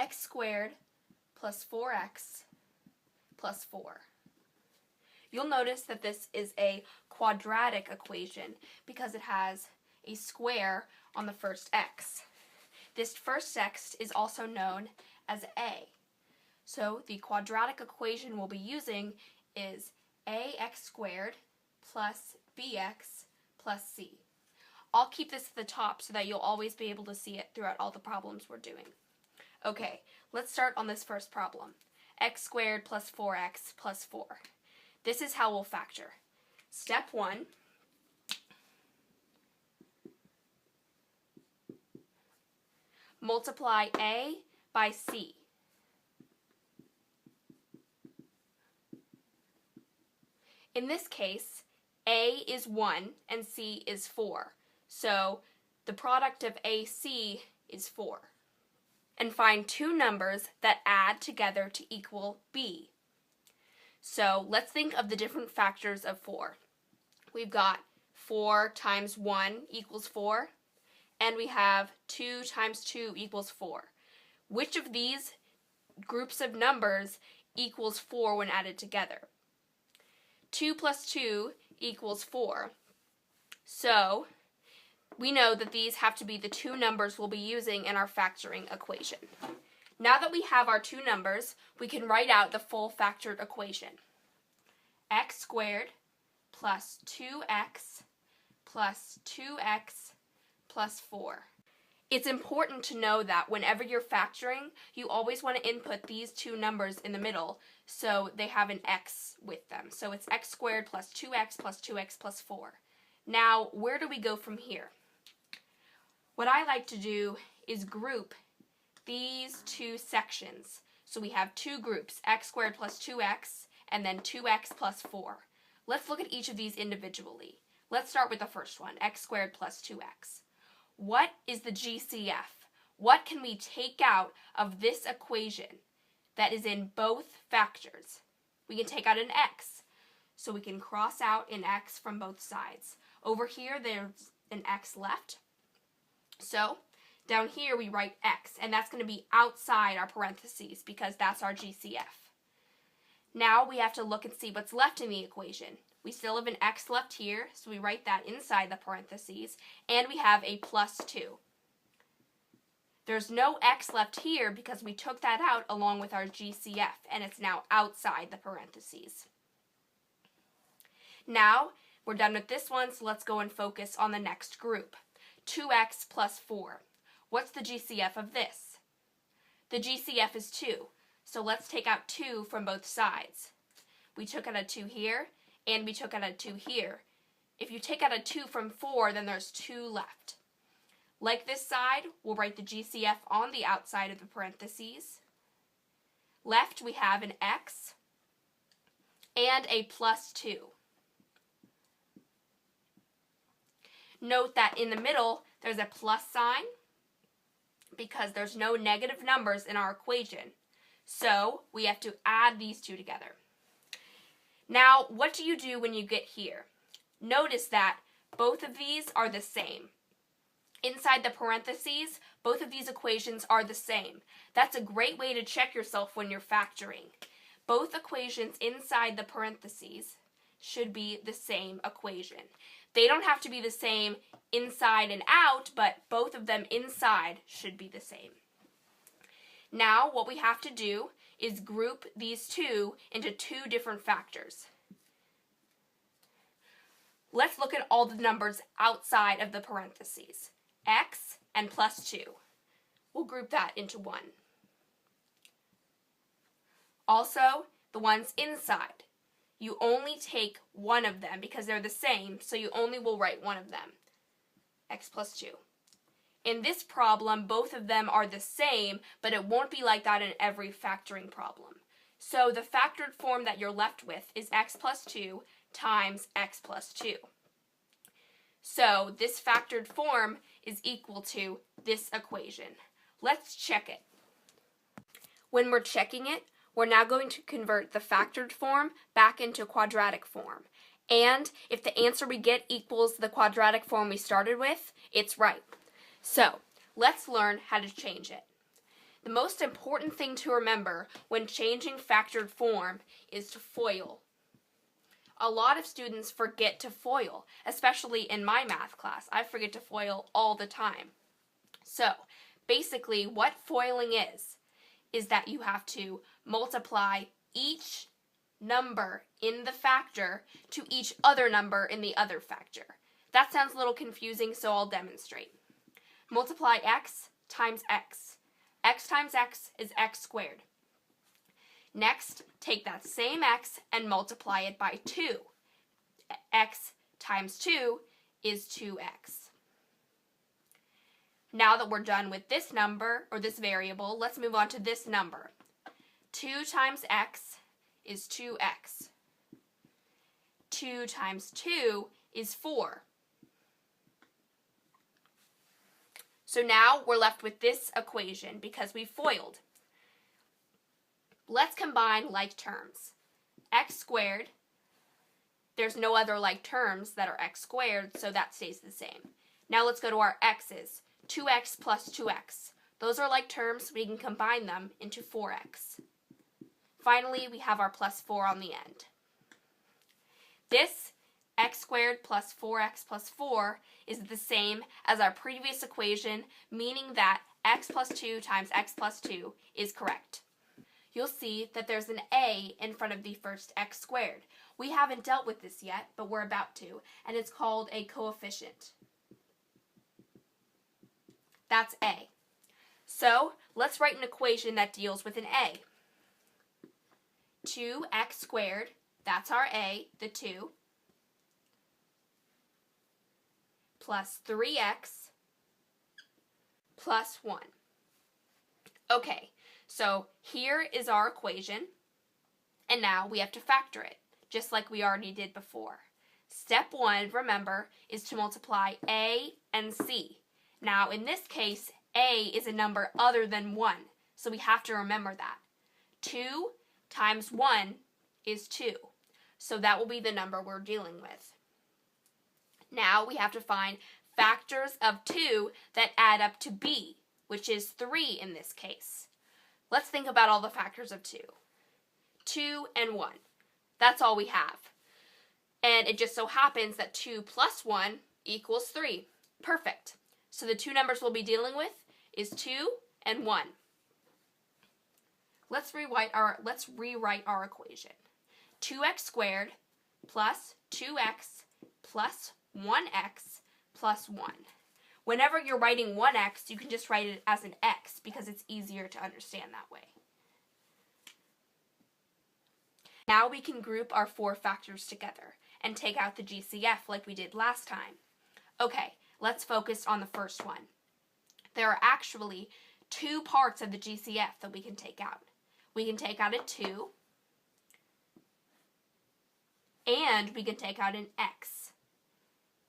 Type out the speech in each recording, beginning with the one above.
x squared plus 4x plus 4. You'll notice that this is a quadratic equation because it has a square on the first x. This first x is also known as a. So the quadratic equation we'll be using is ax squared plus bx plus c. I'll keep this at the top so that you'll always be able to see it throughout all the problems we're doing. Okay, let's start on this first problem. X squared plus 4x plus 4. This is how we'll factor. Step 1, multiply a by c. In this case, a is 1 and c is 4. So the product of AC is 4. And find two numbers that add together to equal b. So let's think of the different factors of 4. We've got 4 times 1 equals 4, and we have 2 times 2 equals 4. Which of these groups of numbers equals 4 when added together? 2 plus 2 equals 4. So we know that these have to be the two numbers we'll be using in our factoring equation. Now that we have our two numbers, we can write out the full factored equation. X squared plus 2x plus 2x plus 4. It's important to know that whenever you're factoring, you always want to input these two numbers in the middle so they have an x with them. So it's x squared plus 2x plus 2x plus 4. Now, where do we go from here? What I like to do is group these two sections. So we have two groups, x squared plus 2x and then 2x plus 4. Let's look at each of these individually. Let's start with the first one, x squared plus 2x. What is the GCF? What can we take out of this equation that is in both factors? We can take out an x, so we can cross out an x from both sides. Over here, there's an x left. So down here, we write x, and that's going to be outside our parentheses because that's our GCF. Now we have to look and see what's left in the equation. We still have an x left here, so we write that inside the parentheses, and we have a plus 2. There's no x left here because we took that out along with our GCF, and it's now outside the parentheses. Now, we're done with this one, so let's go and focus on the next group. 2x plus 4. What's the GCF of this? The GCF is 2, so let's take out 2 from both sides. We took out a 2 here, and we took out a 2 here. If you take out a 2 from 4, then there's 2 left. Like this side, we'll write the GCF on the outside of the parentheses. Left, we have an x and a plus 2. Note that in the middle, there's a plus sign because there's no negative numbers in our equation. So we have to add these two together. Now, what do you do when you get here? Notice that both of these are the same. Inside the parentheses, both of these equations are the same. That's a great way to check yourself when you're factoring. Both equations inside the parentheses should be the same equation. They don't have to be the same inside and out, but both of them inside should be the same. Now, what we have to do is group these two into two different factors. Let's look at all the numbers outside of the parentheses. X and plus 2. We'll group that into 1. Also, the ones inside. You only take one of them because they're the same, so you only will write one of them. X plus 2. In this problem, both of them are the same, but it won't be like that in every factoring problem. So the factored form that you're left with is x plus 2 times x plus 2. So this factored form is equal to this equation. Let's check it. When we're checking it, we're now going to convert the factored form back into quadratic form. And if the answer we get equals the quadratic form we started with, it's right. So let's learn how to change it. The most important thing to remember when changing factored form is to FOIL. A lot of students forget to FOIL, especially in my math class. I forget to FOIL all the time. So, basically, what FOILing is that you have to multiply each number in the factor to each other number in the other factor. That sounds a little confusing, so I'll demonstrate. Multiply x times x. X times x is x squared. Next, take that same x and multiply it by 2. X times 2 is 2x. Now that we're done with this number, or this variable, let's move on to this number. 2 times x is 2x. 2 times 2 is 4. So now we're left with this equation because we FOILed. Let's combine like terms. X squared, there's no other like terms that are x squared, so that stays the same. Now let's go to our x's. 2x plus 2x. Those are like terms, we can combine them into 4x. Finally, we have our plus 4 on the end. This x squared plus 4x plus 4 is the same as our previous equation, meaning that x plus 2 times x plus 2 is correct. You'll see that there's an a in front of the first x squared. We haven't dealt with this yet, but we're about to, and it's called a coefficient. That's a. So, let's write an equation that deals with an a. 2x squared, that's our a, the 2, plus 3x plus 1. Okay, so here is our equation, and now we have to factor it, just like we already did before. Step 1, remember, is to multiply a and c. Now, in this case, a is a number other than 1, so we have to remember that. 2 times 1 is 2, so that will be the number we're dealing with. Now we have to find factors of 2 that add up to b, which is 3 in this case. Let's think about all the factors of 2. 2 and 1. That's all we have. And it just so happens that 2 plus 1 equals 3. Perfect. So the two numbers we'll be dealing with is 2 and 1. Let's rewrite our equation. 2x squared plus 2x plus 1x plus 1. Whenever you're writing 1x, you can just write it as an x because it's easier to understand that way. Now we can group our 4 factors together and take out the GCF like we did last time. Okay, let's focus on the first one. There are actually 2 parts of the GCF that we can take out. We can take out a 2, and we can take out an x.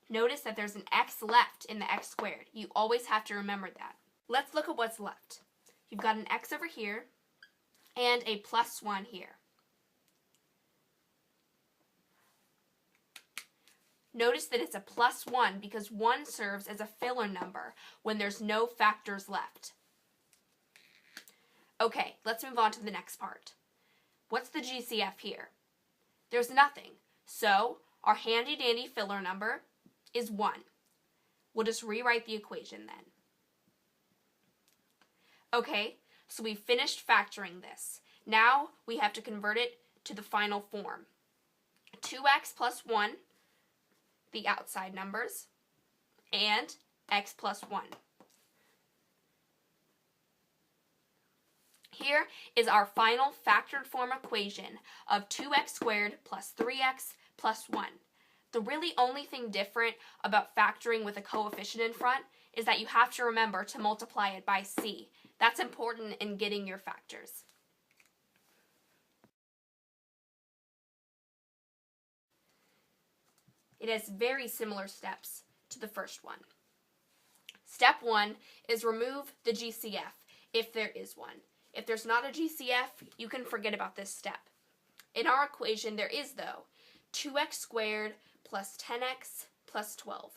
Notice that there's an x left in the x squared. You always have to remember that. Let's look at what's left. You've got an x over here, and a plus 1 here. Notice that it's a plus 1 because 1 serves as a filler number when there's no factors left. Okay, let's move on to the next part. What's the GCF here? There's nothing, so our handy-dandy filler number is 1. We'll just rewrite the equation then. Okay, so we've finished factoring this. Now we have to convert it to the final form. 2x plus 1, the outside numbers, and x plus 1. Here is our final factored form equation of 2x squared plus 3x plus 1. The really only thing different about factoring with a coefficient in front is that you have to remember to multiply it by c. That's important in getting your factors. It has very similar steps to the first one. Step 1 is remove the GCF if there is one. If there's not a GCF, you can forget about this step. In our equation, there is, though, 2x squared plus 10x plus 12.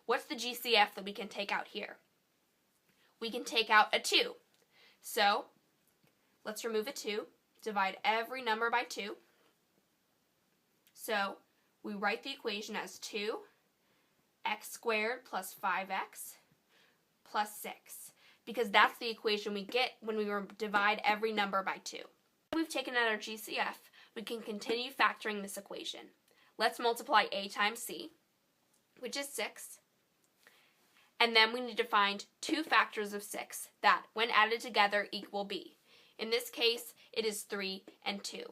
What's the GCF that we can take out here? We can take out a 2. So let's remove a 2, divide every number by 2. So we write the equation as 2x squared plus 5x plus 6, because that's the equation we get when we divide every number by 2. We've taken out our GCF, we can continue factoring this equation. Let's multiply a times c, which is 6, and then we need to find two factors of 6 that, when added together, equal b. In this case, it is 3 and 2.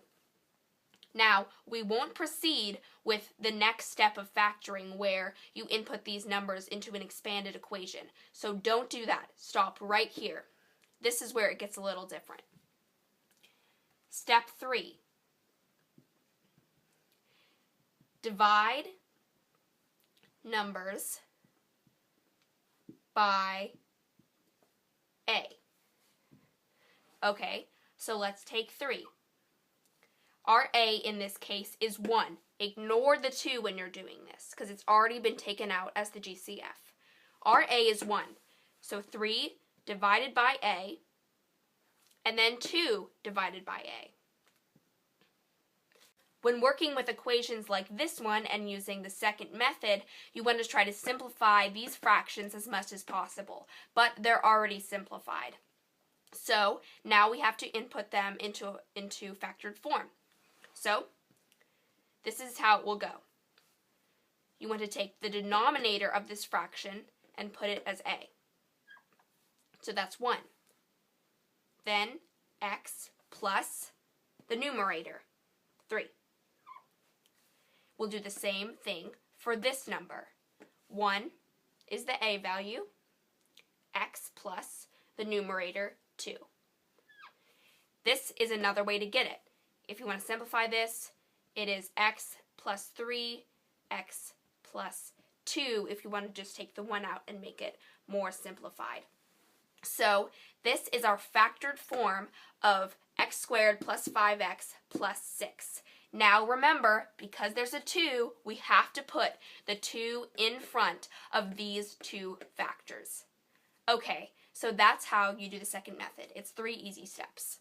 Now, we won't proceed with the next step of factoring where you input these numbers into an expanded equation. So don't do that. Stop right here. This is where it gets a little different. Step 3. Divide numbers by a. Okay, so let's take 3. Our a in this case is 1. Ignore the 2 when you're doing this because it's already been taken out as the GCF. Our a is 1. So 3 divided by a, and then 2 divided by a. When working with equations like this one and using the second method, you want to try to simplify these fractions as much as possible, but they're already simplified. So now we have to input them into factored form. So this is how it will go. You want to take the denominator of this fraction and put it as a. So that's 1. Then x plus the numerator, 3. We'll do the same thing for this number. 1 is the a value, x plus the numerator, 2. This is another way to get it. If you want to simplify this, it is x plus 3, x plus 2, if you want to just take the 1 out and make it more simplified. So this is our factored form of x squared plus 5x plus 6. Now remember, because there's a 2, we have to put the 2 in front of these two factors. Okay, so that's how you do the second method. It's 3 easy steps.